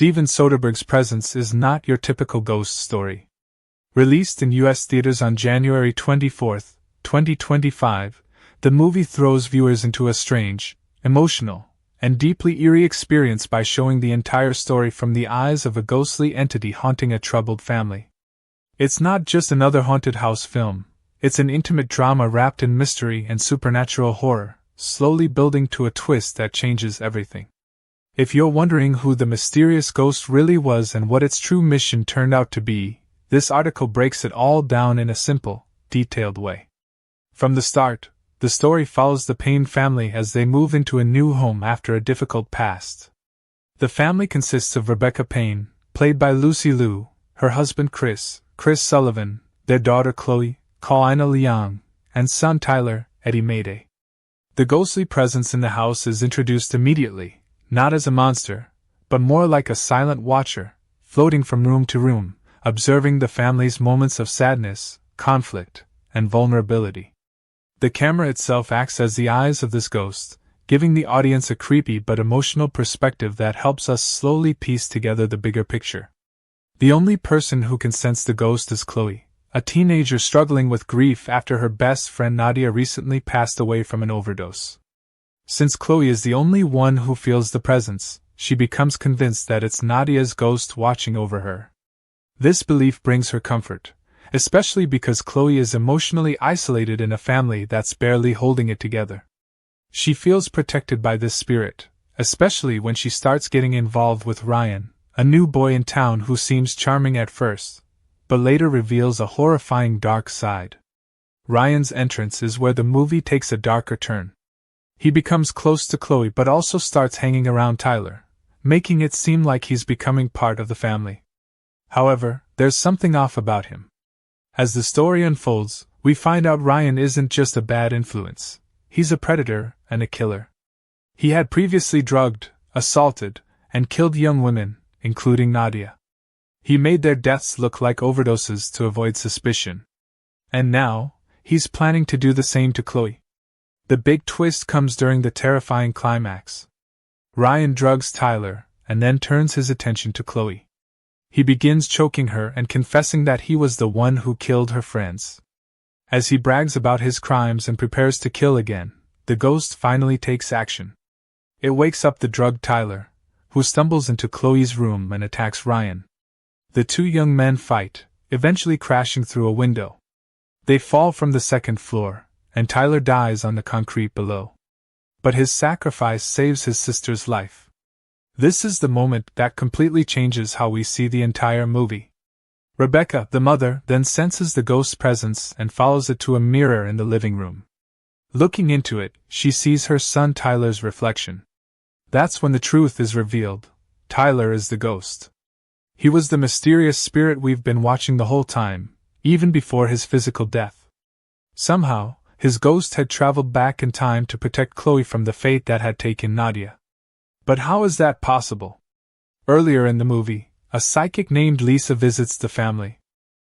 Steven Soderbergh's Presence is not your typical ghost story. Released in U.S. theaters on January 24, 2025, the movie throws viewers into a strange, emotional, and deeply eerie experience by showing the entire story from the eyes of a ghostly entity haunting a troubled family. It's not just another haunted house film, it's an intimate drama wrapped in mystery and supernatural horror, slowly building to a twist that changes everything. If you're wondering who the mysterious ghost really was and what its true mission turned out to be, this article breaks it all down in a simple, detailed way. From the start, the story follows the Payne family as they move into a new home after a difficult past. The family consists of Rebecca Payne, played by Lucy Liu, her husband Chris Sullivan, their daughter Chloe, Kaina Leong, and son Tyler, Eddie Mayday. The ghostly presence in the house is introduced immediately, not as a monster, but more like a silent watcher, floating from room to room, observing the family's moments of sadness, conflict, and vulnerability. The camera itself acts as the eyes of this ghost, giving the audience a creepy but emotional perspective that helps us slowly piece together the bigger picture. The only person who can sense the ghost is Chloe, a teenager struggling with grief after her best friend Nadia recently passed away from an overdose. Since Chloe is the only one who feels the presence, she becomes convinced that it's Nadia's ghost watching over her. This belief brings her comfort, especially because Chloe is emotionally isolated in a family that's barely holding it together. She feels protected by this spirit, especially when she starts getting involved with Ryan, a new boy in town who seems charming at first, but later reveals a horrifying dark side. Ryan's entrance is where the movie takes a darker turn. He becomes close to Chloe but also starts hanging around Tyler, making it seem like he's becoming part of the family. However, there's something off about him. As the story unfolds, we find out Ryan isn't just a bad influence, he's a predator and a killer. He had previously drugged, assaulted, and killed young women, including Nadia. He made their deaths look like overdoses to avoid suspicion. And now, he's planning to do the same to Chloe. The big twist comes during the terrifying climax. Ryan drugs Tyler, and then turns his attention to Chloe. He begins choking her and confessing that he was the one who killed her friends. As he brags about his crimes and prepares to kill again, the ghost finally takes action. It wakes up the drugged Tyler, who stumbles into Chloe's room and attacks Ryan. The two young men fight, eventually crashing through a window. They fall from the second floor, and Tyler dies on the concrete below. But his sacrifice saves his sister's life. This is the moment that completely changes how we see the entire movie. Rebecca, the mother, then senses the ghost's presence and follows it to a mirror in the living room. Looking into it, she sees her son Tyler's reflection. That's when the truth is revealed. Tyler is the ghost. He was the mysterious spirit we've been watching the whole time, even before his physical death. Somehow, his ghost had traveled back in time to protect Chloe from the fate that had taken Nadia. But how is that possible? Earlier in the movie, a psychic named Lisa visits the family.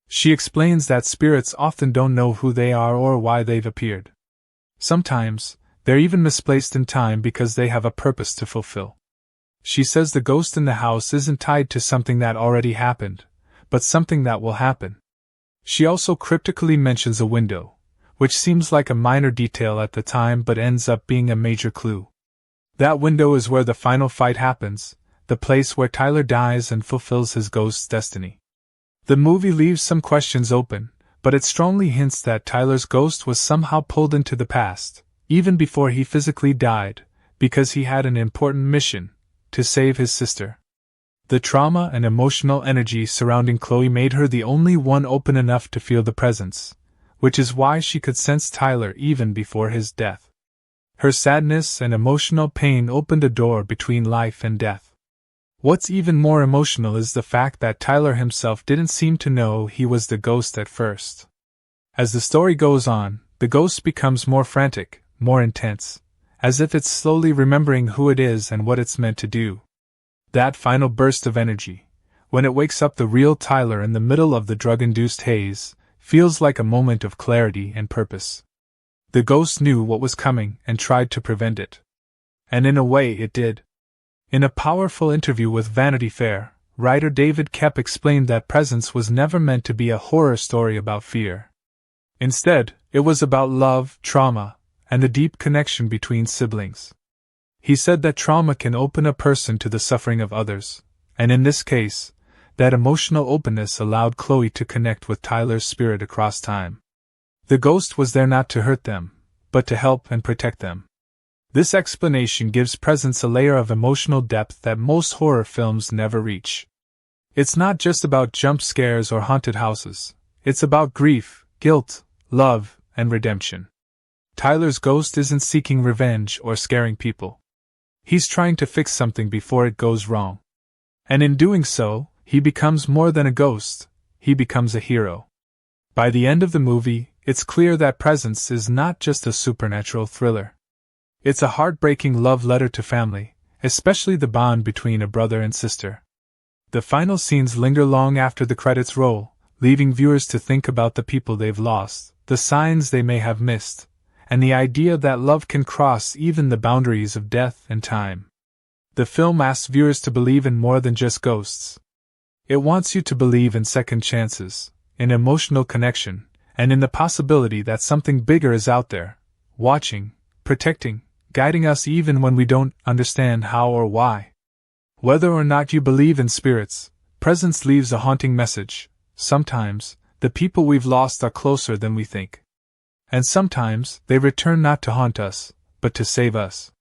She explains that spirits often don't know who they are or why they've appeared. Sometimes, they're even misplaced in time because they have a purpose to fulfill. She says the ghost in the house isn't tied to something that already happened, but something that will happen. She also cryptically mentions a window, which seems like a minor detail at the time but ends up being a major clue. That window is where the final fight happens, the place where Tyler dies and fulfills his ghost's destiny. The movie leaves some questions open, but it strongly hints that Tyler's ghost was somehow pulled into the past, even before he physically died, because he had an important mission: to save his sister. The trauma and emotional energy surrounding Chloe made her the only one open enough to feel the presence, which is why she could sense Tyler even before his death. Her sadness and emotional pain opened a door between life and death. What's even more emotional is the fact that Tyler himself didn't seem to know he was the ghost at first. As the story goes on, the ghost becomes more frantic, more intense, as if it's slowly remembering who it is and what it's meant to do. That final burst of energy, when it wakes up the real Tyler in the middle of the drug-induced haze, feels like a moment of clarity and purpose. The ghost knew what was coming and tried to prevent it. And in a way it did. In a powerful interview with Vanity Fair, writer David Koepp explained that Presence was never meant to be a horror story about fear. Instead, it was about love, trauma, and the deep connection between siblings. He said that trauma can open a person to the suffering of others, and in this case, that emotional openness allowed Chloe to connect with Tyler's spirit across time. The ghost was there not to hurt them, but to help and protect them. This explanation gives Presence a layer of emotional depth that most horror films never reach. It's not just about jump scares or haunted houses, it's about grief, guilt, love, and redemption. Tyler's ghost isn't seeking revenge or scaring people. He's trying to fix something before it goes wrong. And in doing so, he becomes more than a ghost, he becomes a hero. By the end of the movie, it's clear that Presence is not just a supernatural thriller. It's a heartbreaking love letter to family, especially the bond between a brother and sister. The final scenes linger long after the credits roll, leaving viewers to think about the people they've lost, the signs they may have missed, and the idea that love can cross even the boundaries of death and time. The film asks viewers to believe in more than just ghosts. It wants you to believe in second chances, in emotional connection, and in the possibility that something bigger is out there, watching, protecting, guiding us even when we don't understand how or why. Whether or not you believe in spirits, Presence leaves a haunting message. Sometimes, the people we've lost are closer than we think. And sometimes, they return not to haunt us, but to save us.